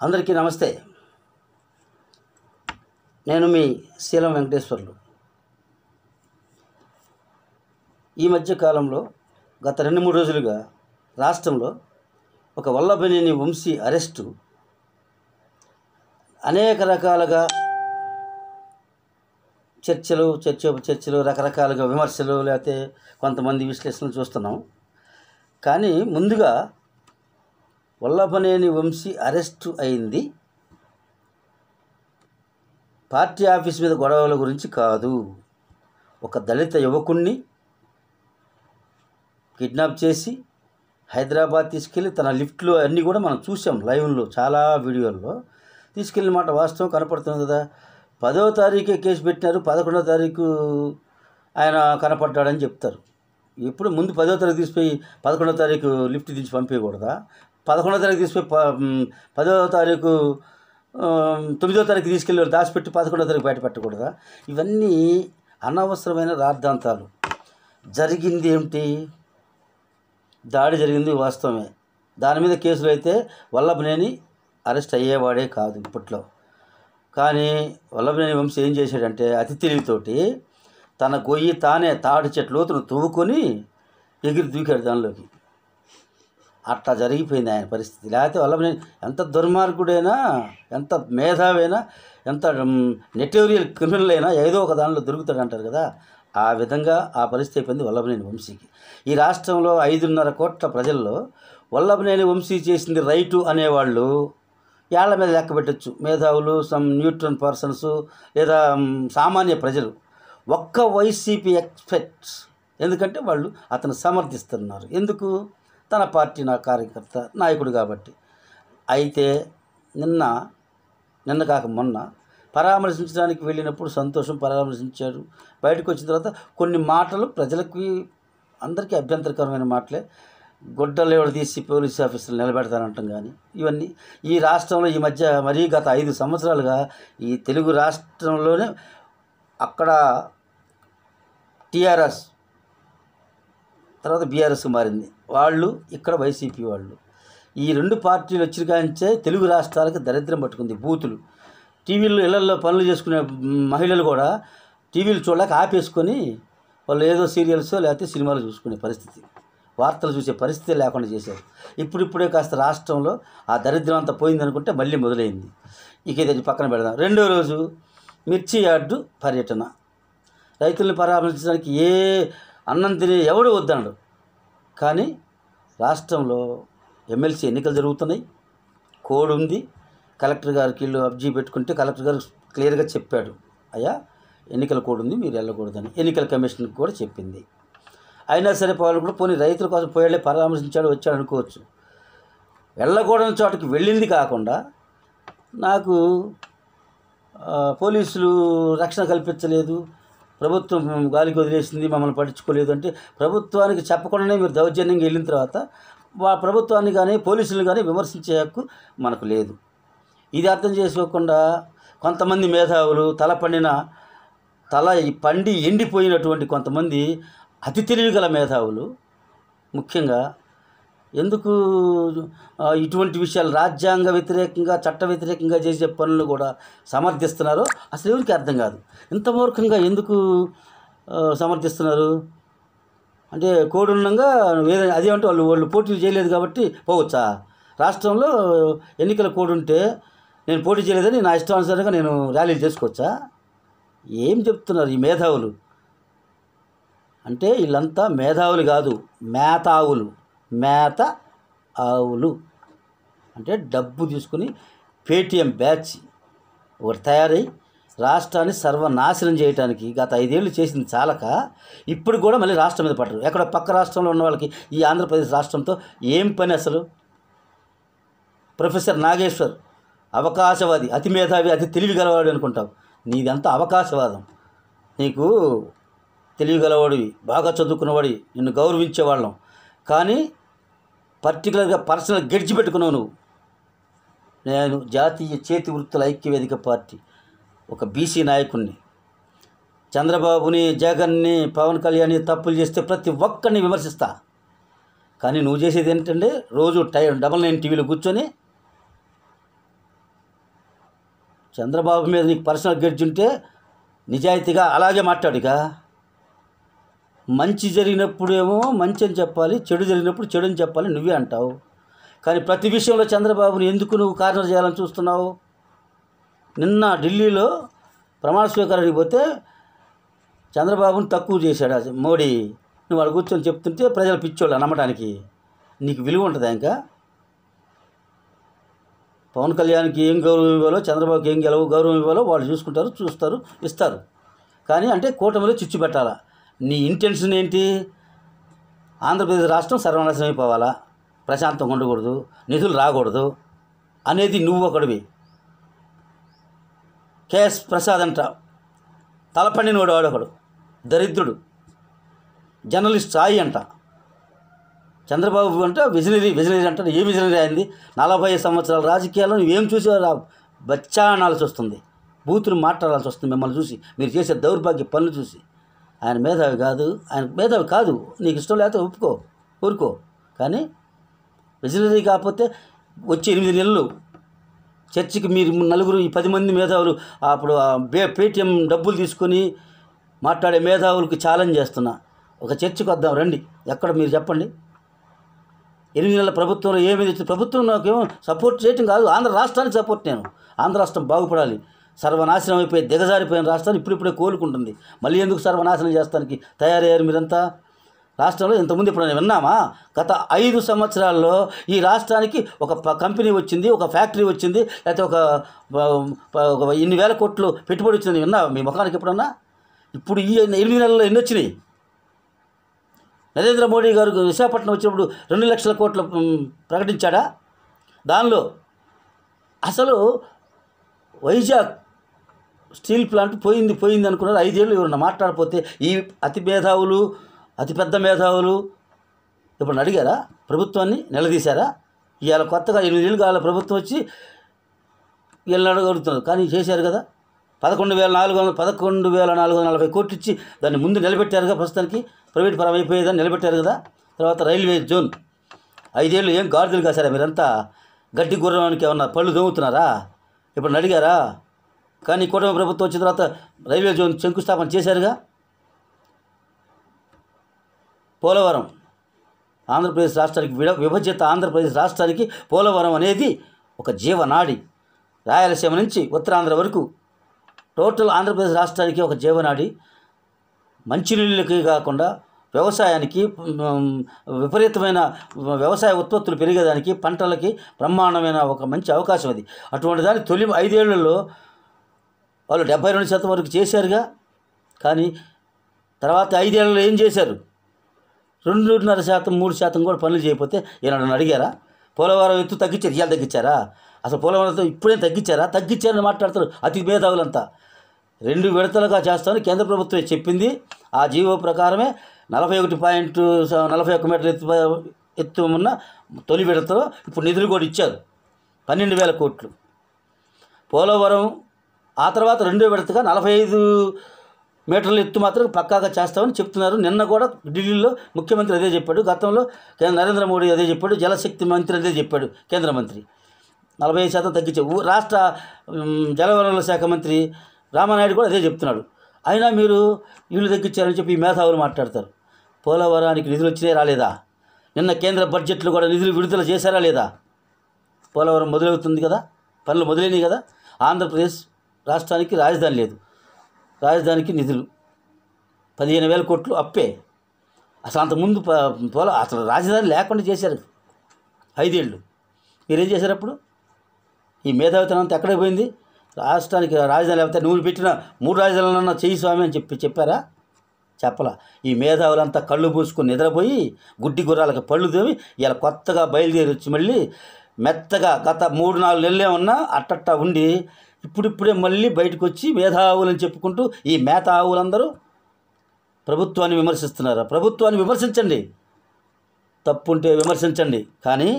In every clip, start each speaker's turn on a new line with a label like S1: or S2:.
S1: అందరికీ నమస్తే. నేను మీ శీలం వెంకటేశ్వర్లు. ఈ మధ్య కాలంలో గత 2-3 రోజులుగా రాష్ట్రంలో ఒక వల్లభనేని వంశీ అరెస్టు అనేక రకాలుగా చర్చలు రకరకాలుగా విమర్శలు, లేకపోతే కొంతమంది విశ్లేషణలు చూస్తున్నాం. కానీ ముందుగా వల్లభనేని వంశీ అరెస్టు అయింది పార్టీ ఆఫీస్ మీద గొడవల గురించి కాదు. ఒక దళిత యువకుణ్ణి కిడ్నాప్ చేసి హైదరాబాద్ తీసుకెళ్ళి తన లిఫ్ట్లో అన్నీ కూడా మనం చూసాం, లైవ్లో చాలా వీడియోల్లో తీసుకెళ్ళిన మాట వాస్తవం కనపడుతుంది కదా. 10వ తారీఖే కేసు పెట్టినారు, 11వ తారీఖు ఆయన కనపడ్డాడని చెప్తారు. ఇప్పుడు ముందు 10వ తారీఖు తీసిపోయి 11వ తారీఖు లిఫ్ట్ దించి పంపించకూడదా? 11వ తారీఖు తీసిపోయి 10వ తారీఖు 9వ తారీఖు తీసుకెళ్ళి దాచిపెట్టి 11వ తారీఖు బయట పెట్టకూడదా? ఇవన్నీ అనవసరమైన రాద్ధాంతాలు. జరిగింది ఏమిటి? దాడి జరిగింది వాస్తవమే. దాని మీద కేసులు అయితే వల్లభనేని అరెస్ట్ అయ్యేవాడే కాదు ఇప్పట్లో. కానీ వల్లభనేని వంశీ ఏం చేశాడంటే అతి తెలివితోటి తన గొయ్యి తానే తాడి చెట్లోతును తవ్వుకొని ఎగిరి దూకాడు దానిలోకి. అట్లా జరిగిపోయింది ఆయన పరిస్థితి. లేకపోతే వల్లభనేని ఎంత దుర్మార్గుడైనా, ఎంత మేధావైనా, ఎంత నెటోరియల్ క్రిమినల్ అయినా ఏదో ఒక దానిలో దొరుకుతాడు అంటారు కదా. ఆ విధంగా ఆ పరిస్థితి అయిపోయింది వల్లభనేని వంశీకి. ఈ రాష్ట్రంలో 5.5 కోట్ల ప్రజల్లో వల్లభనేని వంశీ చేసింది రైటు అనేవాళ్ళు ఏళ్ల మీద లెక్క పెట్టచ్చు. మేధావులు, సమ్ న్యూట్రన్ పర్సన్స్, లేదా సామాన్య ప్రజలు. ఒక్క వైసీపీ ఎక్స్పెక్ట్స్. ఎందుకంటే వాళ్ళు అతను సమర్థిస్తున్నారు. ఎందుకు? తన పార్టీ కార్యకర్త నాయకుడు కాబట్టి. అయితే నిన్న కాక మొన్న పరామర్శించడానికి వెళ్ళినప్పుడు సంతోషం, పరామర్శించాడు. బయటకు వచ్చిన తర్వాత కొన్ని మాటలు ప్రజలకి అందరికీ అభ్యంతరకరమైన మాటలే. గొడ్డలు ఎవరు తీసి పోలీస్ ఆఫీసర్లు నిలబెడతానంటాం. కానీ ఇవన్నీ ఈ రాష్ట్రంలో ఈ మధ్య మరీ గత 5 సంవత్సరాలుగా ఈ తెలుగు రాష్ట్రంలోనే అక్కడ టీఆర్ఎస్ తర్వాత బీఆర్ఎస్ మారింది వాళ్ళు, ఇక్కడ వైసీపీ వాళ్ళు. ఈ 2 పార్టీలు వచ్చిన కాంచే తెలుగు రాష్ట్రాలకు దరిద్రం పట్టుకుంది. బూతులు, టీవీల్లో ఇళ్లలో పనులు చేసుకునే మహిళలు కూడా టీవీలు చూడలేక ఆపేసుకొని వాళ్ళు ఏదో సీరియల్స్ లేకపోతే సినిమాలు చూసుకునే పరిస్థితి, వార్తలు చూసే పరిస్థితి లేకుండా చేశారు. ఇప్పుడిప్పుడే కాస్త రాష్ట్రంలో ఆ దరిద్రం అంతా పోయిందనుకుంటే మళ్ళీ మొదలైంది. ఇక ఇది పక్కన పెడదాం. 2వ రోజు మిర్చి యార్డు పర్యటన. రైతుల్ని పరామర్శించడానికి ఏ అన్నం తినే ఎవడు వద్దన్నాడు. కానీ రాష్ట్రంలో ఎమ్మెల్సీ ఎన్నికలు జరుగుతున్నాయి. కోడ్ ఉంది. కలెక్టర్ గారికి వీళ్ళు అర్జీ పెట్టుకుంటే కలెక్టర్ గారు క్లియర్గా చెప్పాడు, అయ్యా ఎన్నికల కోడ్ ఉంది, మీరు వెళ్ళకూడదని. ఎన్నికల కమిషన్కి కూడా చెప్పింది. అయినా సరే వాళ్ళు కూడా పోనీ రైతుల కోసం పోయాడే పరామర్శించాడు, వచ్చాడు అనుకోవచ్చు. వెళ్ళకూడని చోటకి వెళ్ళింది కాకుండా నాకు పోలీసులు రక్షణ కల్పించలేదు, ప్రభుత్వం గాలికి వదిలేసింది, మమ్మల్ని పట్టించుకోలేదు అంటే ప్రభుత్వానికి చెప్పకుండానే మీరు దౌర్జన్యంగా వెళ్ళిన తర్వాత ప్రభుత్వాన్ని కానీ పోలీసులు కానీ విమర్శించే హక్కు మనకు లేదు. ఇది అర్థం చేసుకోకుండా కొంతమంది మేధావులు, తల పండి ఎండిపోయినటువంటి కొంతమంది అతి తెలివిగల మేధావులు ముఖ్యంగా ఎందుకు ఇటువంటి విషయాలు రాజ్యాంగ వ్యతిరేకంగా, చట్ట వ్యతిరేకంగా చేసే పనులు కూడా సమర్థిస్తున్నారో అసలు ఎవరికి అర్థం కాదు. ఇంత మూర్ఖంగా ఎందుకు సమర్థిస్తున్నారు అంటే కోడ్ ఉండగా ఏదైనా అదేమంటే వాళ్ళు పోటీ చేయలేదు కాబట్టి పోవచ్చా? రాష్ట్రంలో ఎన్నికల కోడ్ ఉంటే నేను పోటీ చేయలేదని నా ఇష్టానుసారంగా నేను ర్యాలీలు చేసుకోవచ్చా? ఏం చెప్తున్నారు ఈ మేధావులు? అంటే వీళ్ళంతా మేధావులు కాదు, మేత ఆవులు. అంటే డబ్బు తీసుకుని పేటీఎం బ్యాచ్ ఒకటి తయారై రాష్ట్రాన్ని సర్వనాశనం చేయడానికి గత 5 ఏళ్ళు చేసింది చాలక ఇప్పుడు కూడా మళ్ళీ రాష్ట్రం మీద పడరు. ఎక్కడ పక్క రాష్ట్రంలో ఉన్న వాళ్ళకి ఈ ఆంధ్రప్రదేశ్ రాష్ట్రంతో ఏం పని అసలు? ప్రొఫెసర్ నాగేశ్వర్ అవకాశవాది, అతి మేధావి, అతి తెలివి గలవాడు అనుకుంటావు. నీదంతా అవకాశవాదం. నీకు తెలివి గలవాడివి, బాగా చదువుకున్నవాడి, నిన్ను గౌరవించేవాళ్ళం. కానీ పర్టికులర్గా పర్సనల్ గెడ్జి పెట్టుకున్నావు నువ్వు. నేను జాతీయ చేతి వృత్తుల ఐక్యవేదిక పార్టీ ఒక బీసీ నాయకుడిని. చంద్రబాబుని, జగన్ని, పవన్ కళ్యాణ్ని తప్పులు చేస్తే ప్రతి ఒక్కరిని విమర్శిస్తా. కానీ నువ్వు చేసేది ఏంటంటే రోజు 9 టీవీలో కూర్చొని చంద్రబాబు మీద నీకు పర్సనల్ గెడ్జ్ ఉంటే నిజాయితీగా అలాగే మాట్లాడుగా. మంచి జరిగినప్పుడేమో మంచి అని చెప్పాలి, చెడు జరిగినప్పుడు చెడు అని చెప్పాలి నువ్వే అంటావు. కానీ ప్రతి విషయంలో చంద్రబాబుని ఎందుకు నువ్వు కార్నర్ చేయాలని చూస్తున్నావు? నిన్న ఢిల్లీలో ప్రమాణ స్వీకారానికి పోతే చంద్రబాబుని తక్కువ చేశాడు మోడీ. నువ్వు వాడు కూర్చొని చెప్తుంటే ప్రజలు పిచ్చోళ్ళు నమ్మడానికి. నీకు విలువ ఉంటుందా? ఇంకా పవన్ కళ్యాణ్కి ఏం గౌరవం ఇవ్వాలో, చంద్రబాబుకి ఏం గౌరవం ఇవ్వాలో వాళ్ళు చూసుకుంటారు, చూస్తారు, ఇస్తారు. కానీ అంటే కూటమిలో చిచ్చు పెట్టాలా. నీ ఇంటెన్షన్ ఏంటి? ఆంధ్రప్రదేశ్ రాష్ట్రం సర్వనాశనం అయిపోవాలా, ప్రశాంతంగా ఉండకూడదు, నిధులు రాకూడదు అనేది నువ్వు ఒకడివి. కేఎస్ ప్రసాద్ అంట తలపండినోడు, వాడొకడు దరిద్రుడు. జర్నలిస్ట్ సాయి అంట. చంద్రబాబు అంట విజనరీ అంట. ఏ విజనరీ అయింది? 40 సంవత్సరాల రాజకీయాల్లో నువ్వేం చూసేవారు? బచ్చా అనాల్సి వస్తుంది, బూతులు మాట్లాడాల్సి వస్తుంది మిమ్మల్ని చూసి, మీరు చేసే దౌర్భాగ్య పనులు చూసి. ఆయన మేధావి కాదు, నీకు ఇష్టం లేకపోతే ఊరుకో. కానీ విజనరీ కాకపోతే వచ్చే 8 నెలలు చర్చికి మీరు నలుగురు, ఈ 10 మంది మేధావులు అప్పుడు పేటీఎం డబ్బులు తీసుకొని మాట్లాడే మేధావులకు ఛాలెంజ్ చేస్తున్నా, ఒక చర్చికి వద్దాం రండి. ఎక్కడ మీరు చెప్పండి? 8 నెలల ప్రభుత్వంలో ఏమేది? ప్రభుత్వం నాకేమో సపోర్ట్ చేయటం కాదు, ఆంధ్ర రాష్ట్రానికి సపోర్ట్. నేను ఆంధ్ర రాష్ట్రం బాగుపడాలి. సర్వనాశనం అయిపోయి దిగజారిపోయిన రాష్ట్రాన్ని ఇప్పుడిప్పుడే కోలుకుంటుంది. మళ్ళీ ఎందుకు సర్వనాశనం చేస్తానికి తయారయ్యారు మీరంతా? రాష్ట్రంలో ఇంతకుముందు ఇప్పుడు విన్నామా? గత 5 సంవత్సరాల్లో ఈ రాష్ట్రానికి ఒక కంపెనీ వచ్చింది, ఒక ఫ్యాక్టరీ వచ్చింది, లేకపోతే ఒక ఇన్ని వేల కోట్లు పెట్టుబడి వచ్చిందని విన్నా మీ ముఖానికి ఎప్పుడన్నా? ఇప్పుడు ఈ 8 నెలల్లో ఎన్ని వచ్చినాయి? నరేంద్ర మోడీ గారు విశాఖపట్నం వచ్చినప్పుడు 2 లక్షల కోట్లు ప్రకటించాడా? దానిలో అసలు వైజాగ్ స్టీల్ ప్లాంట్ పోయింది అనుకున్నారు. 5 ఏళ్ళు ఎవరన్నా మాట్లాడకపోతే ఈ అతిపెద్ద మేధావులు ఇప్పుడు అడిగారా? ప్రభుత్వాన్ని నిలదీశారా? ఇవాళ కొత్తగా 8 ఏళ్ళు కాల ప్రభుత్వం వచ్చి వీళ్ళని అడుగుతున్నారు. కానీ చేశారు కదా. 11,440 కోట్లు ఇచ్చి దాన్ని ముందు నిలబెట్టారుగా. ప్రస్తుతానికి ప్రైవేట్ పరం అయిపోయేదాన్ని నిలబెట్టారు కదా. తర్వాత రైల్వే జోన్ 5 ఏళ్ళు ఏం గాడిదలు కాసారా మీరంతా? గడ్డి గుర్రానికి ఏమన్నా పళ్ళు దొంగుతున్నారా? ఇప్పుడు అడిగారా? కానీ కూటమి ప్రభుత్వం వచ్చిన తర్వాత రైల్వే జోన్ శంకుస్థాపన చేశారుగా. పోలవరం ఆంధ్రప్రదేశ్ రాష్ట్రానికి విభజిత ఆంధ్రప్రదేశ్ రాష్ట్రానికి పోలవరం అనేది ఒక జీవనాడి. రాయలసీమ నుంచి ఉత్తరాంధ్ర వరకు టోటల్ ఆంధ్రప్రదేశ్ రాష్ట్రానికి ఒక జీవనాడి. మంచినీళ్ళకి కాకుండా వ్యవసాయానికి, విపరీతమైన వ్యవసాయ ఉత్పత్తులు పెరిగేదానికి, పంటలకి బ్రహ్మాండమైన ఒక మంచి అవకాశం అది. అటువంటి దాన్ని తొలి 5 ఏళ్లలో వాళ్ళు 72% వరకు చేశారుగా. కానీ తర్వాత 5 ఏళ్లలో ఏం చేశారు? 2.5%, 3% కూడా పనులు చేయకపోతే ఈనాడు అడిగారా? పోలవరం ఎత్తు తగ్గించారు, ఇవాళ తగ్గించారా? అసలు పోలవరంతో ఇప్పుడేం తగ్గించారని మాట్లాడతారు అతి మేధావులంతా. 2 విడతలుగా చేస్తామని కేంద్ర ప్రభుత్వం చెప్పింది. ఆ జీవో ప్రకారమే 41 మీటర్ల ఎత్తు ఉన్న తొలి విడతలో ఇప్పుడు నిధులు కూడా ఇచ్చారు, 12,000 కోట్లు. పోలవరం ఆ తర్వాత 2వ విడతగా 45 మీటర్ల ఎత్తు మాత్రం పక్కాగా చేస్తామని చెప్తున్నారు. నిన్న కూడా ఢిల్లీలో ముఖ్యమంత్రి అదే చెప్పాడు, గతంలో నరేంద్ర మోడీ అదే చెప్పాడు, జలశక్తి మంత్రి అదే చెప్పాడు, కేంద్ర మంత్రి 45% తగ్గించారు. రాష్ట్ర జలవనరుల శాఖ మంత్రి రామానాయుడు కూడా అదే చెప్తున్నాడు. అయినా మీరు వీళ్ళు తగ్గించారని చెప్పి ఈ మేధావులు మాట్లాడతారు. పోలవరానికి నిధులు వచ్చినాయి రాలేదా? నిన్న కేంద్ర బడ్జెట్లో కూడా నిధులు విడుదల చేశారా లేదా? పోలవరం మొదలవుతుంది కదా, పనులు మొదలైనవి కదా. ఆంధ్రప్రదేశ్ రాష్ట్రానికి రాజధాని లేదు, రాజధానికి నిధులు 15,000 కోట్లు అప్పే. అసలు అంతకుముందు అసలు రాజధాని లేకుండా చేశారు 5 ఏళ్ళు. మీరేం చేశారు అప్పుడు? ఈ మేధావితనం అంతా ఎక్కడికి పోయింది? రాష్ట్రానికి రాజధాని లేకపోతే నువ్వు పెట్టిన 3 రాజధానులన్నా చెయ్యి స్వామి అని చెప్పారా? చెప్పలా. ఈ మేధావులంతా కళ్ళు పూసుకొని నిద్రపోయి గుడ్డి గుర్రాలకి పళ్ళు తోమి ఇలా కొత్తగా బయలుదేరి వచ్చి మళ్ళీ మెత్తగా గత 3-4 నెలలే ఉన్నా అట్టట్టా ఉండి ఇప్పుడిప్పుడే మళ్ళీ బయటకు వచ్చి మేధావులని చెప్పుకుంటూ ఈ మేధావులందరూ ప్రభుత్వాన్ని విమర్శిస్తున్నారు. ప్రభుత్వాన్ని విమర్శించండి, తప్పు ఉంటే విమర్శించండి, కానీ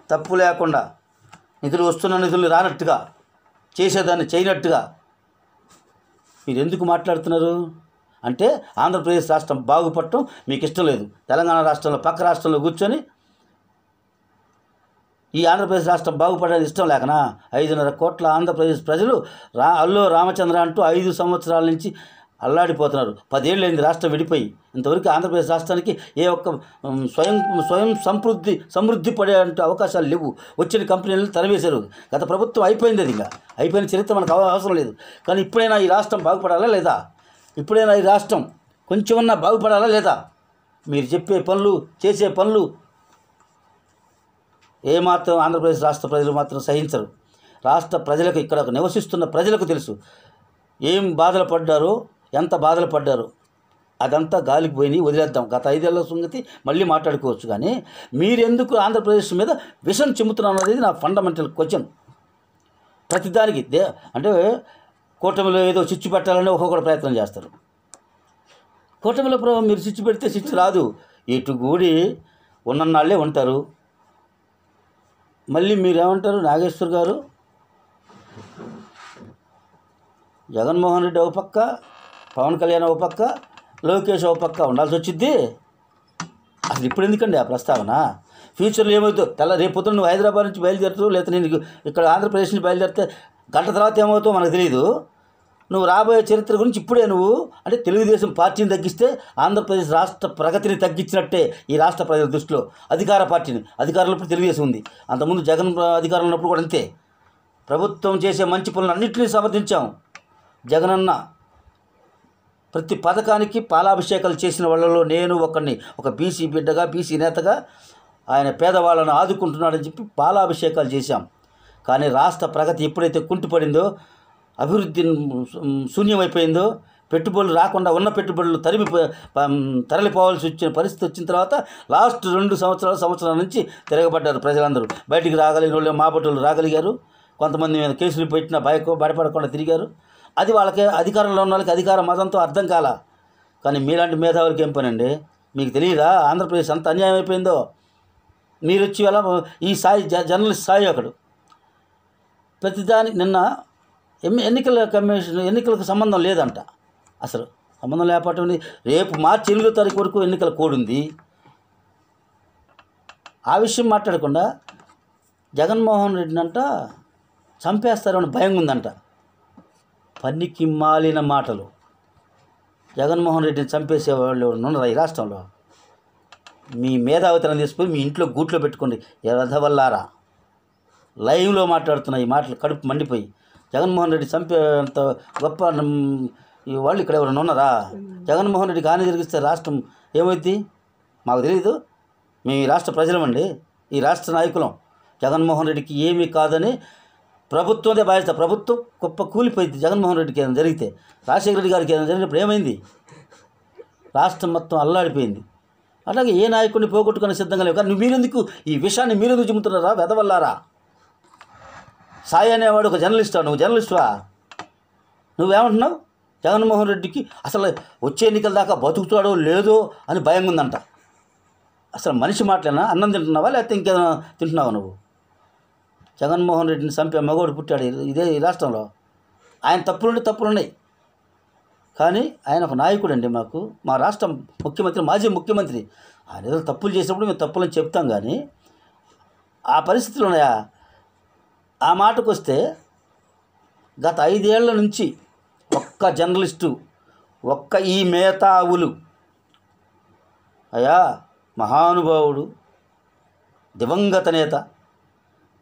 S1: తప్పు లేకుండా నిధులు వస్తున్న నిధులు రానట్టుగా చేసేదాన్ని చేయనట్టుగా మీరు ఎందుకు మాట్లాడుతున్నారు? అంటే ఆంధ్రప్రదేశ్ రాష్ట్రం బాగుపడటం మీకు ఇష్టం లేదు. తెలంగాణ రాష్ట్రంలో పక్క రాష్ట్రంలో కూర్చొని ఈ ఆంధ్రప్రదేశ్ రాష్ట్రం బాగుపడేది ఇష్టం లేకనా 5.5 కోట్ల ఆంధ్రప్రదేశ్ ప్రజలు అల్లో రామచంద్ర అంటూ 5 సంవత్సరాల నుంచి అల్లాడిపోతున్నారు. 10 ఏళ్ళు అయింది రాష్ట్రం విడిపోయి. ఇంతవరకు ఆంధ్రప్రదేశ్ రాష్ట్రానికి ఏ ఒక్క స్వయం సమృద్ధి పడే అవకాశాలు లేవు. వచ్చిన కంపెనీలను తరివేశారు. గత ప్రభుత్వం అయిపోయింది. అది ఇంకా అయిపోయిన చరిత్ర మనకు అవసరం లేదు. కానీ ఇప్పుడైనా ఈ రాష్ట్రం బాగుపడాలా లేదా? ఇప్పుడైనా ఈ రాష్ట్రం కొంచెమన్నా బాగుపడాలా లేదా? మీరు చెప్పే పనులు, చేసే పనులు ఏమాత్రం ఆంధ్రప్రదేశ్ రాష్ట్ర ప్రజలు మాత్రం సహించరు. రాష్ట్ర ప్రజలకు, ఇక్కడ నివసిస్తున్న ప్రజలకు తెలుసు ఏం బాధలు పడ్డారో, ఎంత బాధలు పడ్డారో. అదంతా గాలికి పోయి వదిలేద్దాం. గత 5 ఏళ్ల సంగతి మళ్ళీ మాట్లాడుకోవచ్చు. కానీ మీరెందుకు ఆంధ్రప్రదేశ్ మీద విషం చిమ్ముతున్నారు అనేది నా ఫండమెంటల్ క్వశ్చన్. ప్రతిదానికి అంటే కూటమిలో ఏదో చిచ్చు పెట్టాలని ఒక్కొక్కటి ప్రయత్నం చేస్తారు. కూటమిలో మీరు చిచ్చు పెడితే చిచ్చు రాదు. ఇటు గూడి ఉన్ననాళ్ళే ఉంటారు. మళ్ళీ మీరేమంటారు? నాగేశ్వర్ గారు, జగన్మోహన్ రెడ్డి ఒక పక్క, పవన్ కళ్యాణ్ ఒక పక్క, లోకేష్ ఒక పక్క ఉండాల్సి వచ్చింది. అసలు ఇప్పుడు ఎందుకండి ఆ ప్రస్తావన? ఫ్యూచర్లో ఏమవుతుందో రేపు పొద్దున్న నువ్వు హైదరాబాద్ నుంచి బయలుదేరుతావు, లేకపోతే నేను ఇక్కడ ఆంధ్రప్రదేశ్ నుంచి బయలుదేరితే గంట తర్వాత ఏమవుతావు మనకు తెలియదు. నువ్వు రాబోయే చరిత్ర గురించి ఇప్పుడే నువ్వు అంటే తెలుగుదేశం పార్టీని తగ్గిస్తే ఆంధ్రప్రదేశ్ రాష్ట్ర ప్రగతిని తగ్గించినట్టే ఈ రాష్ట్ర ప్రజల దృష్టిలో. అధికార పార్టీని, అధికారంలో ఇప్పుడు తెలుగుదేశం ఉంది, అంతకుముందు జగన్ అధికారంలో ఉన్నప్పుడు కూడా అంతే. ప్రభుత్వం చేసే మంచి పనులు అన్నింటినీ సమర్థించాం. జగనన్న ప్రతి పథకానికి పాలాభిషేకాలు చేసిన వాళ్ళలో నేను ఒకరిని, ఒక బీసీ బిడ్డగా, బీసీ నేతగా ఆయన పేదవాళ్ళను ఆదుకుంటున్నాడని చెప్పి పాలాభిషేకాలు చేశాం. కానీ రాష్ట్ర ప్రగతి ఎప్పుడైతే కుంటుపడిందో, అభివృద్ధి శూన్యమైపోయిందో, పెట్టుబడులు రాకుండా ఉన్న పెట్టుబడులు తరలిపోవాల్సి వచ్చిన పరిస్థితి వచ్చిన తర్వాత లాస్ట్ 2 సంవత్సరాల నుంచి తిరగబడ్డారు ప్రజలందరూ. బయటికి రాగలిగిన వాళ్ళు, మాబట్టలు రాగలిగారు. కొంతమంది మీద కేసులు పెట్టిన భయపడకుండా తిరిగారు. అది వాళ్ళకి, అధికారంలో ఉన్న వాళ్ళకి అధికార మతంతో అర్థం కాల. కానీ మీలాంటి మేధావులకి ఏం పనండి? మీకు తెలియదా ఆంధ్రప్రదేశ్ అంత అన్యాయం అయిపోయిందో? మీరు వచ్చి అలా ఈ స్థాయి జర్నలిస్ట్ స్థాయి ఒకడు ప్రతిదాని నిన్న ఎన్నికల కమిషన్, ఎన్నికలకు సంబంధం లేదంట. అసలు సంబంధం లేకపోవటం. రేపు మార్చి 8వ తారీఖు వరకు ఎన్నికల కోడ్ ఉంది. ఆ విషయం మాట్లాడకుండా జగన్మోహన్ రెడ్డిని అంట చంపేస్తారని భయం ఉందంట. పనికి మాలిన మాటలు. జగన్మోహన్ రెడ్డిని చంపేసేవాళ్ళు ఉన్నారా ఈ రాష్ట్రంలో? మీ మేధావితనం తీసుకొని మీ ఇంట్లో గూట్లో పెట్టుకోండి. ఎదవల్లారా, లైవ్లో మాట్లాడుతున్న ఈ మాటలు కడుపు మండిపోయి. జగన్మోహన్ రెడ్డి చంపేంత గొప్ప ఈ వాళ్ళు ఇక్కడ ఎవరైనా ఉన్నారా? జగన్మోహన్ రెడ్డికి హాని జరిగిస్తే రాష్ట్రం ఏమైంది మాకు తెలియదు. మేము ఈ రాష్ట్ర ప్రజలమండి, ఈ రాష్ట్ర నాయకులం. జగన్మోహన్ రెడ్డికి ఏమీ కాదని ప్రభుత్వమే బాధ్యత. ప్రభుత్వం గొప్ప కూలిపోయింది. జగన్మోహన్ రెడ్డికి ఏదైనా జరిగితే, రాజశేఖర రెడ్డి గారికి ఏదైనా జరిగినప్పుడు ఏమైంది? రాష్ట్రం మొత్తం అల్లాడిపోయింది. అలాగే ఏ నాయకుడిని పోగొట్టుకునే సిద్ధంగా లేవు. కానీ మీరెందుకు ఈ విషయాన్ని మీరెందుకు చెబుతున్నారా వెదవల్లారా? సాయి అనేవాడు ఒక జర్నలిస్టా? నువ్వు జర్నలిస్టువా? నువ్వేమంటున్నావు? జగన్మోహన్ రెడ్డికి అసలు వచ్చే ఎన్నికల దాకా బతుకుతాడో లేదో అని భయంగా ఉందంట. అసలు మనిషి మాటలేనా? అన్నం తింటున్నావా లేకపోతే ఇంకేదైనా తింటున్నావా నువ్వు? జగన్మోహన్ రెడ్డిని చంపే మగవాడు పుట్టాడు ఇదే ఈ రాష్ట్రంలో. ఆయన తప్పులున్నాయి. కానీ ఆయన ఒక నాయకుడు అండి. మా రాష్ట్ర ముఖ్యమంత్రి, మాజీ ముఖ్యమంత్రి. ఆయన ఏదో తప్పులు చేసినప్పుడు మేము తప్పులని చెప్తాం. కానీ ఆ పరిస్థితులు ఉన్నాయా? ఆ మాటకు వస్తే గత 5 ఏళ్ల నుంచి ఒక్క జర్నలిస్టు, ఒక్క ఈ మేధావులు, అయా మహానుభావుడు, దివంగత నేత,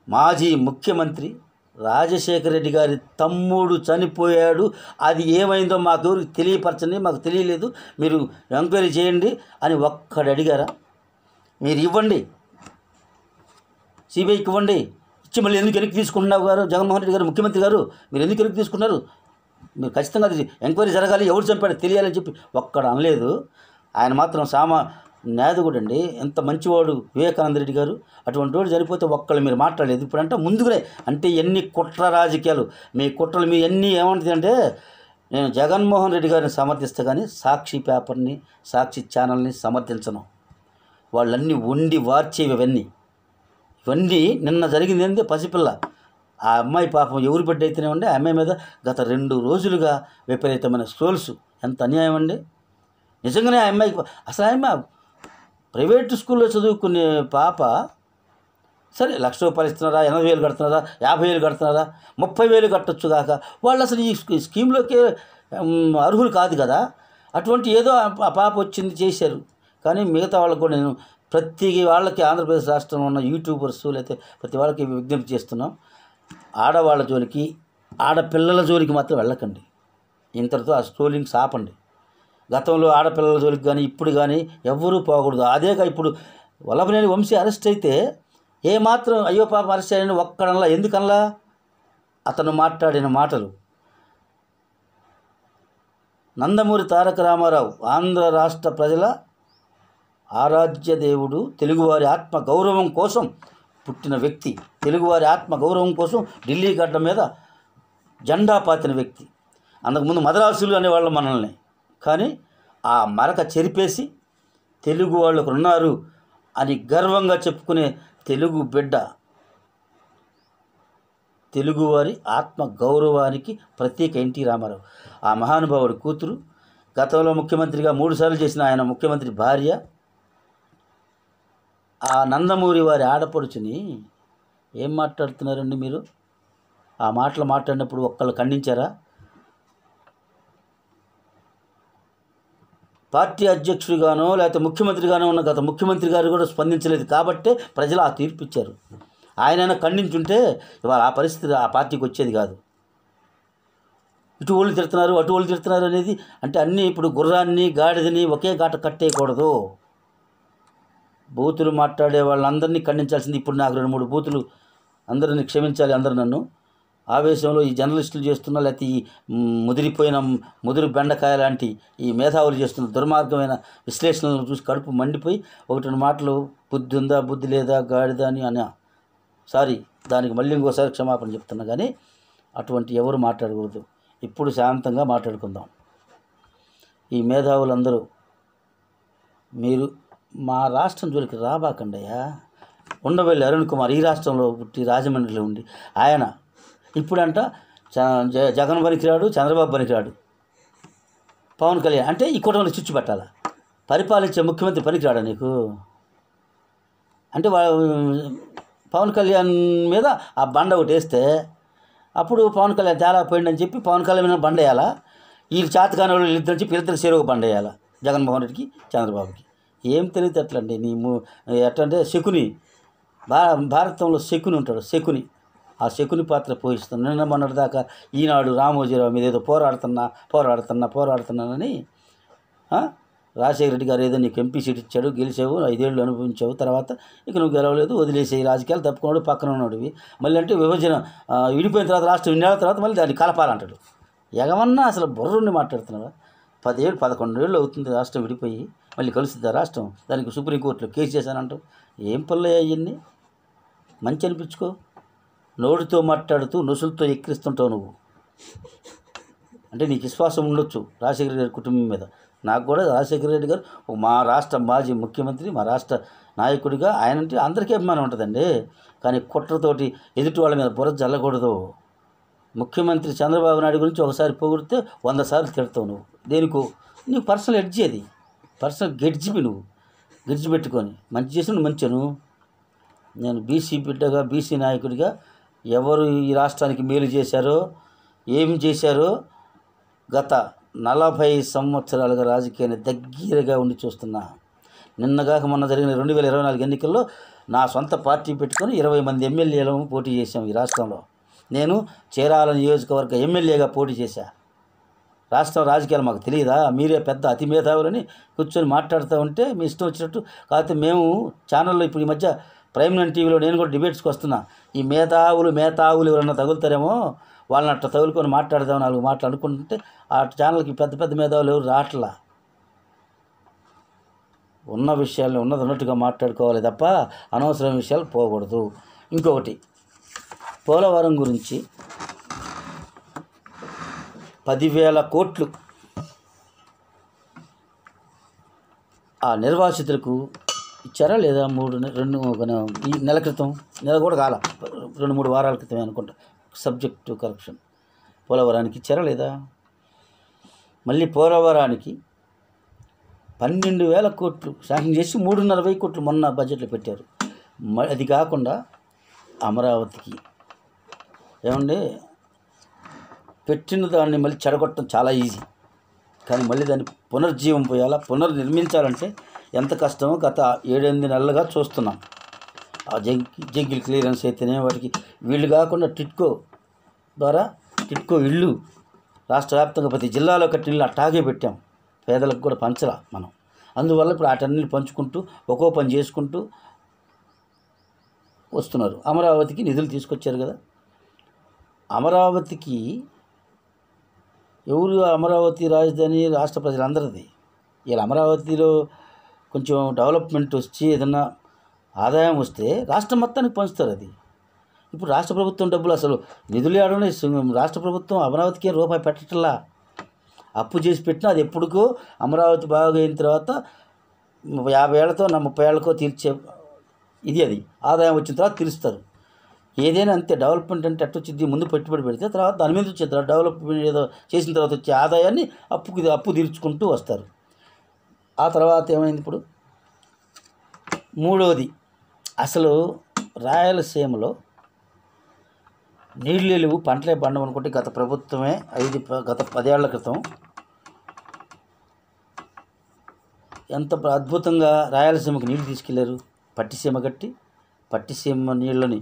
S1: మాజీ ముఖ్యమంత్రి రాజశేఖర రెడ్డి గారి తమ్ముడు చనిపోయాడు, అది ఏమైందో మాకు ఎవరికి తెలియపరచండి, మాకు తెలియలేదు, మీరు ఎంక్వైరీ చేయండి అని ఒక్కడు అడిగారా? మీరు ఇవ్వండి, సిబిఐకి ఇవ్వండి. ఇచ్చి మళ్ళీ ఎందుకు వెనక్కి తీసుకుంటున్నావు గారు? జగన్మోహన్ రెడ్డి గారు ముఖ్యమంత్రి గారు, మీరు ఎందుకు వెనక్కి తీసుకున్నారు? మీరు ఖచ్చితంగా అది ఎంక్వైరీ జరగాలి, ఎవరు చంపాడో తెలియాలని చెప్పి ఒక్కడు అనలేదు. ఆయన మాత్రం నాయకుడు అండి, ఎంత మంచివాడు వివేకానంద రెడ్డి గారు. అటువంటి వాడు చనిపోతే ఒక్కళ్ళు మీరు మాట్లాడలేదు. ఇప్పుడంటే ముందుగానే అంటే ఎన్ని కుట్ర రాజకీయాలు, మీ కుట్రలు మీ ఎన్ని ఏమంటుంది అంటే, నేను జగన్మోహన్ రెడ్డి గారిని సమర్థిస్తే కానీ సాక్షి పేపర్ని, సాక్షి ఛానల్ని సమర్థించను. వాళ్ళన్నీ వండి వార్చేవి. ఇవన్నీ నిన్న జరిగింది ఏంటంటే పసిపిల్ల, ఆ అమ్మాయి పాపం ఎవరు బిడ్డ అయితేనే ఉండే, ఆ అమ్మాయి మీద గత 2 రోజులుగా విపరీతమైన స్ట్రోల్స్. ఎంత అన్యాయం అండి నిజంగానే. ఆ అమ్మాయికి అసలు ఆమె ప్రైవేటు స్కూల్లో చదువుకునే పాప సరే ₹1,00,000 ఇస్తున్నారా, 80,000 కడుతున్నారా, 50,000 కడుతున్నారా, 30,000 కట్టొచ్చు కాక వాళ్ళు అసలు ఈ స్కీమ్లోకి అర్హులు కాదు కదా. అటువంటి ఏదో ఆ పాప వచ్చింది చేశారు. కానీ మిగతా వాళ్ళకు కూడా నేను ప్రతి వాళ్ళకి ఆంధ్రప్రదేశ్ రాష్ట్రంలో ఉన్న యూట్యూబర్స్ లేకపోతే ప్రతి వాళ్ళకి విజ్ఞప్తి చేస్తున్నాం, ఆడవాళ్ళ జోలికి ఆడపిల్లల జోలికి మాత్రం వెళ్ళకండి. ఇంతటితో ఆ ట్రోలింగ్స్ ఆపండి. గతంలో ఆడపిల్లల జోలికి కానీ ఇప్పుడు కానీ ఎవ్వరూ పోకూడదు. అదేగా ఇప్పుడు వల్లభనేని వంశీ అరెస్ట్ అయితే ఏమాత్రం అయ్యో పాప అరెస్ట్ అయ్యాడని ఒక్కడనలా. ఎందుకనలా? అతను మాట్లాడిన మాటలు. నందమూరి తారక రామారావు ఆంధ్ర రాష్ట్ర ప్రజల ఆరాధ్య దేవుడు, తెలుగువారి ఆత్మ గౌరవం కోసం పుట్టిన వ్యక్తి, తెలుగువారి ఆత్మ గౌరవం కోసం ఢిల్లీ గడ్డ మీద జెండా పాతిన వ్యక్తి. అంతకుముందు మద్రాసులు అనేవాళ్ళు మనల్ని. కానీ ఆ మరక చెరిపేసి తెలుగు వాళ్ళు ఉన్నారు అని గర్వంగా చెప్పుకునే తెలుగు బిడ్డ, తెలుగువారి ఆత్మ గౌరవానికి ప్రత్యేక ఎన్టీ రామారావు. ఆ మహానుభావుడి కూతురు, గతంలో ముఖ్యమంత్రిగా 3 సార్లు చేసిన ఆయన ముఖ్యమంత్రి భార్య, ఆ నందమూరి వారి ఆడపడుచుని ఏం మాట్లాడుతున్నారండి మీరు? ఆ మాటలు మాట్లాడినప్పుడు ఒక్కళ్ళు ఖండించారా? పార్టీ అధ్యక్షుడిగానో లేకపోతే ముఖ్యమంత్రిగానో ఉన్న గత ముఖ్యమంత్రి గారు కూడా స్పందించలేదు కాబట్టే ప్రజలు ఆ తీర్పు ఇచ్చారు. ఆయనైనా ఖండించుంటే ఇవాళ ఆ పరిస్థితి ఆ పార్టీకి వచ్చేది కాదు. ఇటు వాళ్ళు తిడుతున్నారు అటు వాళ్ళు తిడుతున్నారు అనేది అంటే అన్నీ ఇప్పుడు గుర్రాన్ని గాడిదని ఒకే గాట కట్టేయకూడదు. బూతులు మాట్లాడే వాళ్ళందరినీ ఖండించాల్సింది. ఇప్పుడు నాకు 2-3 బూతులు, అందరినీ క్షమించాలి అందరూ నన్ను. ఆవేశంలో ఈ జర్నలిస్టులు చేస్తున్న లేకపోతే ఈ ముదిరిపోయిన ముదురు బెండకాయ లాంటి ఈ మేధావులు చేస్తున్న దుర్మార్గమైన విశ్లేషణలను చూసి కడుపు మండిపోయి 1-2 మాటలు బుద్ధి ఉందా బుద్ధి లేదా గాడిదా అని అన్నా. సారీ, దానికి మళ్ళీ ఇంకోసారి క్షమాపణ చెప్తున్నా. కానీ అటువంటి ఎవరు మాట్లాడకూడదు. ఇప్పుడు శాంతంగా మాట్లాడుకుందాం. ఈ మేధావులందరూ మీరు మా రాష్ట్రం జోలికి రాబాకండయ్యా. ఉండవల్లి అరుణ్ కుమార్ ఈ రాష్ట్రంలో పుట్టి రాజమండ్రిలో ఉండి ఆయన ఇప్పుడంట జగన్ పనికిరాడు, చంద్రబాబు పనికిరాడు, పవన్ కళ్యాణ్ అంటే ఈ కుటుంబంలో చిచ్చు పెట్టాలా? పరిపాలించే ముఖ్యమంత్రి పనికిరాడా నీకు? అంటే పవన్ కళ్యాణ్ మీద ఆ బండ ఒకటి వేస్తే అప్పుడు పవన్ కళ్యాణ్ తేలా పోయిందని చెప్పి పవన్ కళ్యాణ్ మీద బండ వేయాలా? వీళ్ళు చేతకాని వాళ్ళు వీళ్ళిద్దరు చెప్పి వీళ్ళిద్దరు చెరువు బండ వేయాలా? జగన్మోహన్ రెడ్డికి చంద్రబాబుకి ఏం తెలియదు. ఎట్లండి నీ ఎట్లంటే శకుని, భారతంలో శకుని ఉంటాడు. శకుని ఆ శకుని పాత్ర పోషిస్తాను. నిన్న మొన్నటి దాకా ఈనాడు రామోజీరావు మీద ఏదో పోరాడుతున్నానని రాజశేఖర రెడ్డి గారు ఏదో నీకు ఎంపీ సీట్ ఇచ్చాడు, గెలిచావు, 5 ఏళ్ళు అనుభవించావు, తర్వాత ఇక నువ్వు గెలవలేదు, వదిలేసే రాజకీయాలు తప్పుకున్నాడు, పక్కన ఉన్నోడివి. మళ్ళీ అంటే విభజన విడిపోయిన తర్వాత రాష్ట్రం 2 ఏళ్ల తర్వాత మళ్ళీ దాన్ని కలపాలంటాడు. ఎగమన్నా అసలు బుర్రుండి మాట్లాడుతున్నావా? 11 ఏళ్ళు అవుతుంది రాష్ట్రం విడిపోయి, మళ్ళీ కలుస్తుందా రాష్ట్రం? దానికి సుప్రీంకోర్టులో కేసు చేశానంటావు. ఏం పనులు అవన్నీ? మంచి అనిపించుకో. నోటితో మాట్లాడుతూ నొసులతో ఎక్కిరిస్తుంటావు నువ్వు. అంటే నీకు విశ్వాసం ఉండొచ్చు రాజశేఖర రెడ్డి కుటుంబం మీద. నాకు కూడా రాజశేఖర రెడ్డి గారు మా రాష్ట్ర మాజీ ముఖ్యమంత్రి, మా రాష్ట్ర నాయకుడిగా ఆయనంటే అందరికీ అభిమానం ఉంటుందండి. కానీ కుట్రతోటి ఎదుటి వాళ్ళ మీద బుర్ర జల్లకూడదు. ముఖ్యమంత్రి చంద్రబాబు నాయుడు గురించి ఒకసారి పొగిడితే 100 సార్లు తిడతావు నువ్వు. దేనికో నీకు పర్సనల్ ఎడ్జి, అది పర్సనల్ గెడ్జివి. నువ్వు గెడ్జి పెట్టుకొని మంచి చేసిన మంచిను. నేను బీసీ బిడ్డగా, బీసీ నాయకుడిగా ఎవరు ఈ రాష్ట్రానికి మేలు చేశారో, ఏం చేశారో గత 40 సంవత్సరాలుగా రాజకీయాన్ని దగ్గరగా ఉండి చూస్తున్నా. నిన్నగాక మొన్న జరిగిన 2024 ఎన్నికల్లో నా సొంత పార్టీ పెట్టుకొని 20 మంది ఎమ్మెల్యేలను పోటీ చేశాం ఈ రాష్ట్రంలో. నేను చీరాల నియోజకవర్గ ఎమ్మెల్యేగా పోటీ చేశా. రాష్ట్రం రాజకీయాలు మాకు తెలియదా? మీరే పెద్ద అతి మేధావులని కూర్చొని మాట్లాడుతూ ఉంటే మీ ఇష్టం వచ్చినట్టు. కాకపోతే మేము ఛానల్లో ఇప్పుడు ఈ మధ్య ప్రైమ్ నైన్ టీవీలో నేను కూడా డిబేట్స్కి వస్తున్నా. ఈ మేధావులు ఎవరన్నా తగులుతారేమో, వాళ్ళని అట్లా తగులుకొని మాట్లాడదాం 4 మాటలు అనుకుంటుంటే ఆ ఛానల్కి పెద్ద మేధావులు ఎవరు రావట్లా. ఉన్న విషయాల్ని ఉన్నట్టుగా మాట్లాడుకోవాలి తప్ప అనవసరమైన విషయాలు పోకూడదు. ఇంకొకటి, పోలవరం గురించి 10,000 కోట్లు ఆ నిర్వాసితులకు ఇచ్చారా లేదా? 2 ఈ నెల క్రితం, నెల కూడా కాల, 2-3 వారాల క్రితమే అనుకుంటా, సబ్జెక్టు కరప్షన్. పోలవరానికి ఇచ్చారా లేదా? మళ్ళీ పోలవరానికి 12,000 కోట్లు శాంక్షన్ చేసి 3,500 కోట్లు మొన్న బడ్జెట్లో పెట్టారు. అది కాకుండా అమరావతికి ఏమండి పెట్టిన దాన్ని మళ్ళీ చెడగొట్టడం చాలా ఈజీ, కానీ మళ్ళీ దాన్ని పునర్జీవం పోయాలా, పునర్నిర్మించాలంటే ఎంత కష్టమో గత 7-8 నెలలుగా చూస్తున్నాం. ఆ జంగిల్ క్లియరెన్స్ అయితేనే వాటికి వీళ్ళు కాకుండా టిట్కో ద్వారా టిట్కో ఇళ్ళు రాష్ట్ర వ్యాప్తంగా ప్రతి జిల్లాలో కట్టిన ఇళ్ళు అట్టాగే పెట్టాం, పేదలకు కూడా పంచలా మనం. అందువల్ల ఇప్పుడు వాటన్నిటిని పంచుకుంటూ ఒక్కో పని చేసుకుంటూ వస్తున్నారు. అమరావతికి నిధులు తీసుకొచ్చారు కదా. అమరావతికి ఎవరు అమరావతి రాజధాని రాష్ట్ర ప్రజలందరిది. ఇలా అమరావతిలో కొంచెం డెవలప్మెంట్ వచ్చి ఏదన్నా ఆదాయం వస్తే రాష్ట్రం మొత్తానికి పంచుతారు. అది ఇప్పుడు రాష్ట్ర ప్రభుత్వం డబ్బులు అసలు నిధులు ఆడనే రాష్ట్ర ప్రభుత్వం అమరావతికి రూపాయి పెట్టట్లా, అప్పు చేసి పెట్టినా అది ఎప్పుడుకో అమరావతి బాగా అయిన తర్వాత 50 ఏళ్లతో 30 ఏళ్ళకో తీర్చే అది ఆదాయం వచ్చిన తర్వాత తీరుస్తారు. ఏదైనా అంతే, డెవలప్మెంట్ అంటే వచ్చింది ముందు పెట్టుబడి పెడితే తర్వాత దాని మీద వచ్చే డెవలప్మెంట్ ఏదో చేసిన తర్వాత వచ్చే ఆదాయాన్ని అప్పు తీర్చుకుంటూ వస్తారు. ఆ తర్వాత ఏమైంది ఇప్పుడు మూడవది, అసలు రాయలసీమలో నీళ్ళు లేవు, పంటలే పండవు అనుకుంటే గత ప్రభుత్వమే గత 10 ఏళ్ల క్రితం ఎంత అద్భుతంగా రాయలసీమకు నీళ్ళు తీసుకెళ్లారు. పట్టిసీమ కట్టి పట్టిసీమ నీళ్ళని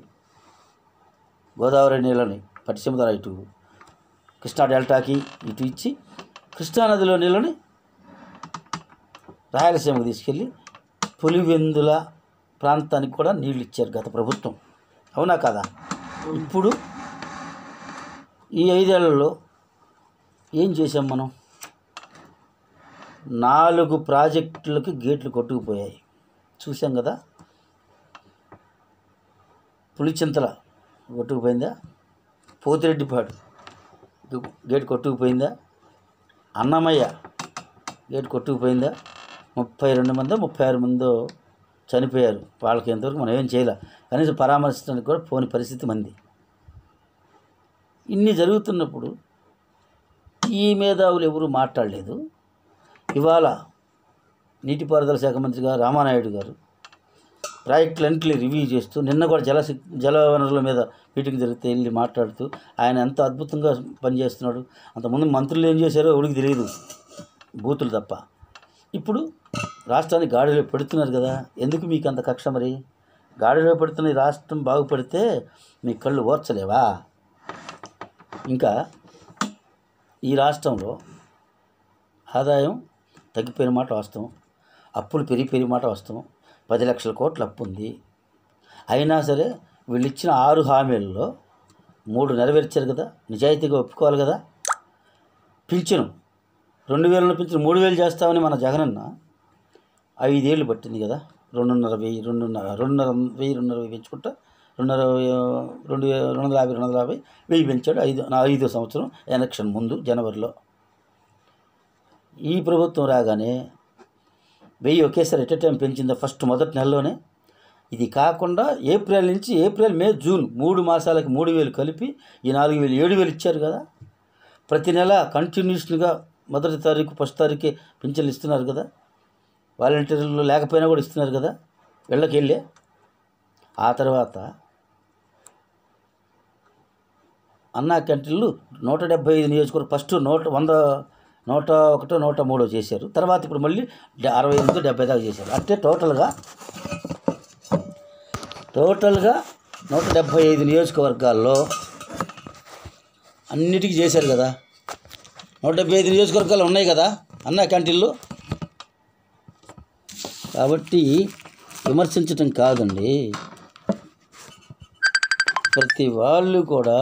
S1: గోదావరి నీళ్ళని పట్టిసీమ ద్వారా ఇటు కృష్ణా డెల్టాకి ఇటు ఇచ్చి కృష్ణానదిలో నీళ్ళని రాయలసీమకు తీసుకెళ్ళి పులివెందుల ప్రాంతానికి కూడా నీళ్ళు ఇచ్చారు గత ప్రభుత్వం, అవునా కదా. ఇప్పుడు ఈ 5 ఏళ్లలో ఏం చేసాం మనం? 4 ప్రాజెక్టులకి గేట్లు కొట్టుకుపోయాయి, చూసాం కదా. పులిచింతల కొట్టుకుపోయిందా, పోతిరెడ్డిపాడు గేట్ కొట్టుకుపోయిందా, అన్నమయ్య గేట్ కొట్టుకుపోయిందా, 32 మందో 36 మందో చనిపోయారు. వాళ్ళకి ఎంతవరకు మనం ఏం చేయలే, కనీసం పరామర్శించడానికి కూడా పోని పరిస్థితి మంది. ఇన్ని జరుగుతున్నప్పుడు ఈ మేధావులు ఎవరు మాట్లాడలేదు. ఇవాళ నీటిపారుదల శాఖ మంత్రిగా రామానాయుడు గారు ప్రాజెక్టులన్నింటినీ రివ్యూ చేస్తూ, నిన్న కూడా జల వనరుల మీద మీటింగ్ జరిగితే వెళ్ళి మాట్లాడుతూ ఆయన ఎంత అద్భుతంగా పనిచేస్తున్నాడు. అంతకుముందు మంత్రులు ఏం చేశారో ఎవరికి తెలియదు, బూతులు తప్ప. ఇప్పుడు రాష్ట్రాన్ని గాడిలో పెడుతున్నారు కదా. ఎందుకు మీకు అంత కక్ష? మరి గాడిలో పెడుతున్న ఈ రాష్ట్రం బాగుపడితే మీ కళ్ళు ఓర్చలేవా? ఇంకా ఈ రాష్ట్రంలో ఆదాయం తగ్గిపోయిన మాట వాస్తవం, అప్పులు పెరిగిపోయిన మాట వాస్తవం. 10 లక్షల కోట్ల అప్పు ఉంది. అయినా సరే వీళ్ళు ఇచ్చిన 6 హామీలలో 3 నెరవేర్చారు కదా, నిజాయితీగా ఒప్పుకోవాలి కదా. పింఛను 2000 పింఛను 3000 చేస్తామని మన జగనన్న 5 ఏళ్ళు పట్టింది కదా. 250 పెంచుకుంటా 250 1000 పెంచాడు. 5వ సంవత్సరం ఎలక్షన్ ముందు జనవరిలో. ఈ ప్రభుత్వం రాగానే 1000 ఒకేసారి ఎట్ టైం పెంచింది మొదటి నెలలోనే. ఇది కాకుండా ఏప్రిల్, మే, జూన్ 3 మాసాలకి 3000 కలిపి ఈ 4000 7000 ఇచ్చారు కదా. ప్రతి నెల కంటిన్యూషన్గా మొదటి తారీఖు ఫస్ట్ తారీఖే పింఛన్లు ఇస్తున్నారు కదా. వాలంటీర్లు లేకపోయినా కూడా ఇస్తున్నారు కదా వెళ్ళే. ఆ తర్వాత అన్నా క్యాంటీన్లు 175 నియోజకవర్గం ఫస్ట్ 101, 103 చేశారు. తర్వాత ఇప్పుడు మళ్ళీ 68, 70 దాకా చేశారు. అంటే టోటల్గా 175 నియోజకవర్గాల్లో అన్నిటికీ చేశారు కదా. 175 నియోజకవర్గాలు ఉన్నాయి కదా అన్నా క్యాంటీన్లు. కాబట్టి విమర్శించటం కాదండి, ప్రతి వాళ్ళు కూడా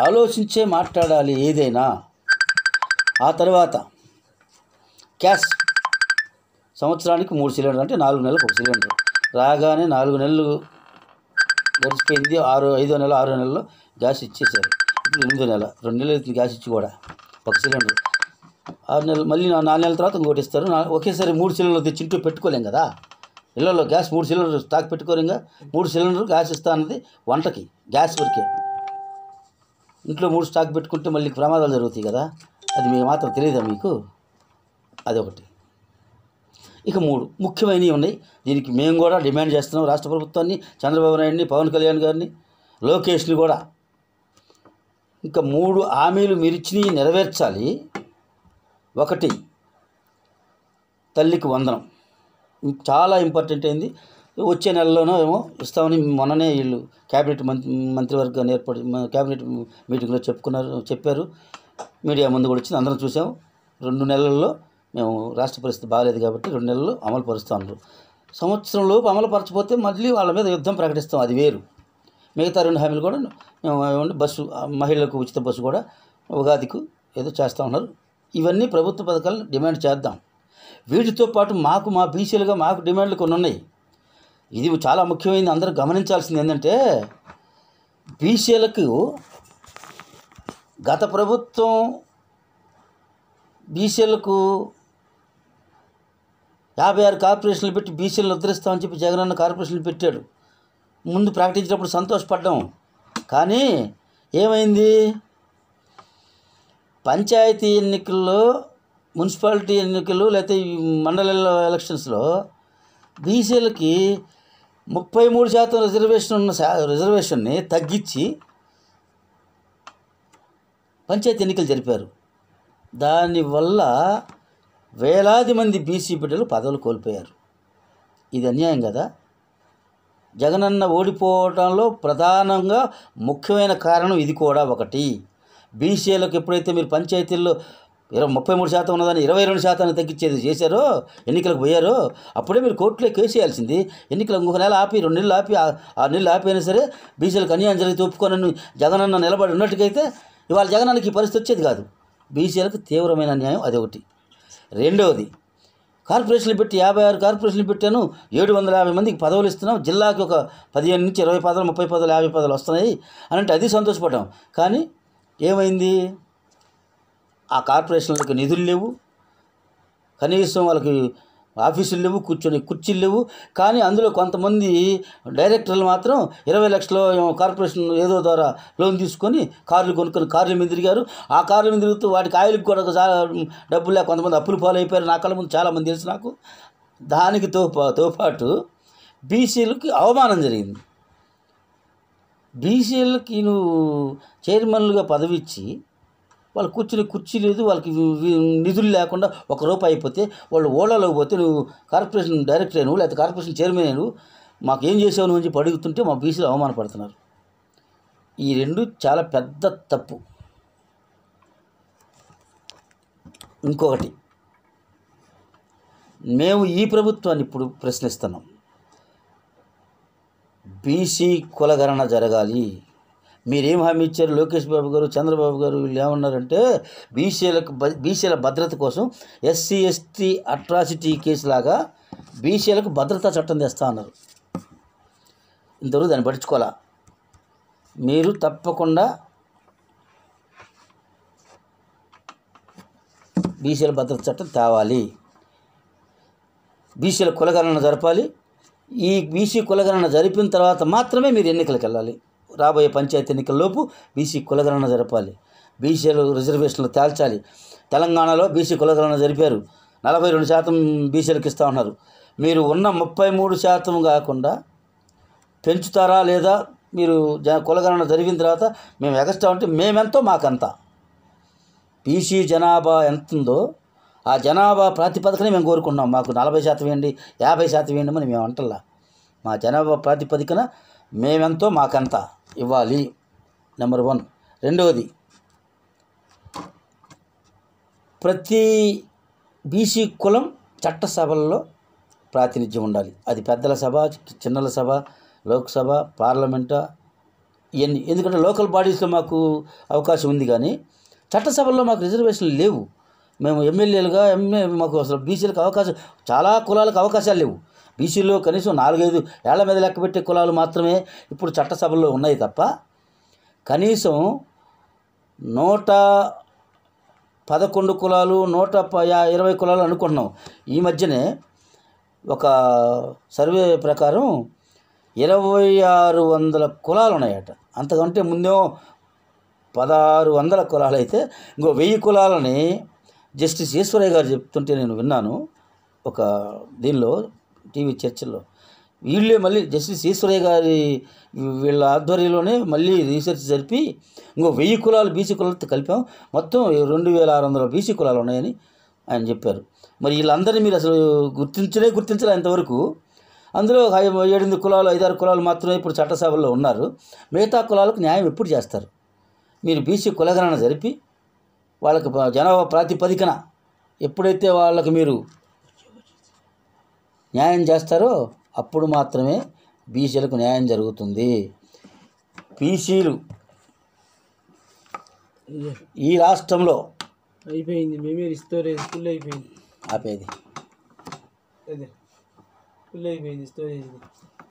S1: ఆలోచించే మాట్లాడాలి ఏదైనా. ఆ తర్వాత గ్యాస్ సంవత్సరానికి 3 సిలిండర్, అంటే 4 నెలలకు 1 సిలిండర్. రాగానే 4 నెలలు గడిచిపోయింది, 5వ నెల 6వ నెలలో గ్యాస్ ఇచ్చేసారు. ఇప్పుడు 8వ నెల 2 నెలలు అవుతుంది గ్యాస్ ఇచ్చి కూడా 1 సిలిండర్. 6 నెలలు మళ్ళీ 4 నెలల తర్వాత ఇంకోటి ఇస్తారు. ఒకేసారి 3 సిలిండర్లు తెచ్చి ఇంటూ పెట్టుకోలేం కదా. ఇళ్ళలో గ్యాస్ 3 సిలిండర్ స్టాక్ పెట్టుకోలేంగా. 3 సిలిండర్ గ్యాస్ ఇస్తా అన్నది వంటకి, గ్యాస్ వరకే. ఇంట్లో 3 స్టాక్ పెట్టుకుంటే మళ్ళీ ప్రమాదాలు జరుగుతాయి కదా. అది మీకు మాత్రం తెలియదా మీకు? అదొకటి. ఇక 3 ముఖ్యమైనవి ఉన్నాయి. దీనికి మేము కూడా డిమాండ్ చేస్తున్నాం రాష్ట్ర ప్రభుత్వాన్ని, చంద్రబాబు నాయుడిని, పవన్ కళ్యాణ్ గారిని, లోకేష్ని కూడా. ఇంకా 3 హామీలు మీరు ఇచ్చినవి నెరవేర్చాలి. 1 తల్లికి వందనం చాలా ఇంపార్టెంట్ అయింది. వచ్చే నెలలోనో ఏమో ఇస్తామని మొన్ననే వీళ్ళు క్యాబినెట్ మంత్రివర్గాన్ని క్యాబినెట్ మీటింగ్లో చెప్పారు. మీడియా ముందు కూడా వచ్చింది, అందరం చూసాము. 2 నెలల్లో మేము రాష్ట్ర పరిస్థితి బాగాలేదు కాబట్టి 2 నెలల్లో అమలు పరుస్తూ ఉన్నారు. సంవత్సరం లోపు అమలు పరచకపోతే మళ్ళీ వాళ్ళ మీద యుద్ధం ప్రకటిస్తాం, అది వేరు. మిగతా 2 హామీలు కూడా మేము బస్సు, మహిళలకు ఉచిత బస్సు కూడా ఉగాదికి ఏదో చేస్తూ ఉన్నారు. ఇవన్నీ ప్రభుత్వ పథకాలను డిమాండ్ చేద్దాం. వీటితో పాటు మా బీసీలుగా మాకు డిమాండ్లు కొన్ని ఉన్నాయి. ఇది చాలా ముఖ్యమైనది, అందరూ గమనించాల్సింది ఏంటంటే, బీసీలకు గత ప్రభుత్వం బీసీలకు 56 కార్పొరేషన్లు పెట్టి బీసీలను ఉద్ధరిస్తామని చెప్పి జగనన్న కార్పొరేషన్లు పెట్టాడు. ముందు ప్రకటించినప్పుడు సంతోషపడ్డాం. కానీ ఏమైంది, పంచాయతీ ఎన్నికల్లో, మున్సిపాలిటీ ఎన్నికలు లేకపోతే మండల ఎలక్షన్స్లో బీసీలకి 33% రిజర్వేషన్ని తగ్గించి పంచాయతీ ఎన్నికలు జరిపారు. దానివల్ల వేలాది మంది బీసీ బిడ్డలు పదవులు కోల్పోయారు. ఇది అన్యాయం కదా. జగనన్న ఓడిపోవడంలో ప్రధానంగా ముఖ్యమైన కారణం ఇది కూడా ఒకటి. బీసీలకు ఎప్పుడైతే మీరు పంచాయతీల్లో 33% ఉన్నదాన్ని 22% తగ్గించేది చేశారో, ఎన్నికలకు పోయారో, అప్పుడే మీరు కోర్టులో కేసు వేయాల్సింది. ఎన్నికలు ఇంకొక నెల ఆపి 2 నెలలు ఆపి 6 నెలలు ఆపి అయినా సరే బీసీలకు అన్యాయం జరిగితే ఒప్పుకోనని జగనన్న నిలబడి ఉన్నట్టుకైతే ఇవాళ జగనన్నకి ఈ పరిస్థితి వచ్చేది కాదు. బీసీలకు తీవ్రమైన అన్యాయం అదొకటి. రెండవది, కార్పొరేషన్లు పెట్టి 56 కార్పొరేషన్లు పెట్టాను, 750 మందికి పదవులు ఇస్తున్నాం, జిల్లాకి ఒక 15 నుంచి 20 పదవులు, 30 పదవులు, 50 పదవులు వస్తున్నాయి అని అంటే అది సంతోషపడ్డాం. కానీ ఏమైంది, ఆ కార్పొరేషన్లకు నిధులు లేవు, కనీసం వాళ్ళకి ఆఫీసులు లేవు, కూర్చొని కుర్చీలు లేవు. కానీ అందులో కొంతమంది డైరెక్టర్లు మాత్రం 20 లక్షలు కార్పొరేషన్ ఏదో ద్వారా లోన్ తీసుకొని కార్లు కొనుక్కొని కార్ల మీద తిరిగారు. ఆ కార్ల మీద తిరుగుతూ వాటికి ఆయిల్కి కూడా చాలా డబ్బులు లేక కొంతమంది అప్పులు పాలైపోయారు. నా కళ్ళ ముందు చాలామంది తెలుసు నాకు. దానికి పాటు బీసీలకి అవమానం జరిగింది. బీసీలకి నువ్వు చైర్మన్లుగా పదవి ఇచ్చి వాళ్ళు కూర్చుని కుర్చీ లేదు, వాళ్ళకి నిధులు లేకుండా ₹1 అయిపోతే వాళ్ళు ఓళ్ళలోకి పోతే నువ్వు కార్పొరేషన్ డైరెక్టర్ అయినవు లేకపోతే కార్పొరేషన్ చైర్మన్ అయినవు, మాకు ఏం చేసావు అని చెప్పి అడుగుతుంటే మా బీసీలు అవమానపడుతున్నారు. ఈ 2 చాలా పెద్ద తప్పు. ఇంకొకటి, మేము ఈ ప్రభుత్వాన్ని ఇప్పుడు ప్రశ్నిస్తున్నాం, బీసీ కులగణన జరగాలి. మీరేం హామీ ఇచ్చారు? లోకేష్ బాబు గారు, చంద్రబాబు గారు వీళ్ళు ఏమన్నారంటే, బీసీల భద్రత కోసం SC ST అట్రాసిటీ కేసులాగా బీసీలకు భద్రతా చట్టం తెస్తా అన్నారు. ఇంతవరకు దాన్ని పట్టించుకోవాలా. మీరు తప్పకుండా బీసీల భద్రత చట్టం తేవాలి. బీసీల కులగణన జరపాలి. ఈ బీసీ కులగణన జరిపిన తర్వాత మాత్రమే మీరు ఎన్నికలకు వెళ్ళాలి. రాబోయే పంచాయతీ ఎన్నికల్లోపు బీసీ కులగణన జరపాలి. బీసీలు రిజర్వేషన్లు తేల్చాలి. తెలంగాణలో బీసీ కులగణన జరిపారు, 42% బీసీలకు ఇస్తూ ఉన్నారు. మీరు ఉన్న 33% కాకుండా పెంచుతారా లేదా? మీరు కులగణన జరిగిన తర్వాత మేము ఎగస్ట్రా ఉంటే మేమెంతో మాకంత. బీసీ జనాభా ఎంత ఉందో ఆ జనాభా ప్రాతిపదికనే మేము కోరుకుంటున్నాం. మాకు 40% ఇవ్వండి, 50% ఇవ్వండి అని మేము అంటల్లా. మా జనాభా ప్రాతిపదికన మేమెంతో మాకంత ఇవ్వాలి. నెంబర్ 1. రెండవది, ప్రతి బీసీ కులం చట్టసభల్లో ప్రాతినిధ్యం ఉండాలి. అది పెద్దల సభ, చిన్నల సభ, లోక్సభ, పార్లమెంటా ఇవన్నీ. ఎందుకంటే లోకల్ బాడీస్లో మాకు అవకాశం ఉంది, కానీ చట్టసభల్లో మాకు రిజర్వేషన్లు లేవు. మేము ఎమ్మెల్యేలుగా మాకు అసలు బీసీలకు అవకాశం, చాలా కులాలకు అవకాశాలు లేవు. బీసీలో కనీసం 4-5 ఏళ్ల మీద లెక్క పెట్టే కులాలు మాత్రమే ఇప్పుడు చట్టసభల్లో ఉన్నాయి తప్ప కనీసం 111 కులాలు, 120 కులాలు అనుకుంటున్నాం. ఈ మధ్యనే ఒక సర్వే ప్రకారం 2600 కులాలు ఉన్నాయట. అంతకంటే ముందేమో 1600 కులాలు అయితే ఇంకో 1000 కులాలని జస్టిస్ ఈశ్వరయ్య గారు చెప్తుంటే నేను విన్నాను. ఒక దీనిలో టీవీ చర్చల్లో వీళ్ళే మళ్ళీ జస్టిస్ ఈశ్వరయ్య గారి వీళ్ళ ఆధ్వర్యంలోనే మళ్ళీ రీసెర్చ్ జరిపి ఇంకో 1000 కులాలు బీసీ కులాలతో కలిపాం, మొత్తం 2600 బీసీ కులాలు ఉన్నాయని ఆయన చెప్పారు. మరి వీళ్ళందరినీ మీరు అసలు గుర్తించలే ఇంతవరకు. అందులో 7-8 కులాలు 5-6 కులాలు మాత్రమే ఇప్పుడు చట్టసభల్లో ఉన్నారు. మిగతా కులాలకు న్యాయం ఎప్పుడు చేస్తారు? మీరు బీసీ కులగణన జరిపి వాళ్ళకి జనాభా ప్రాతిపదికన ఎప్పుడైతే వాళ్ళకి మీరు న్యాయం చేస్తారో అప్పుడు మాత్రమే బీసీలకు న్యాయం జరుగుతుంది. బీసీలు ఈ రాష్ట్రంలో
S2: అయిపోయింది. మేమే స్టోరేజ్ ఫుల్ అయిపోయింది.
S1: ఆపేది
S2: అదే ఫుల్ అయిపోయింది స్టోరేజ్.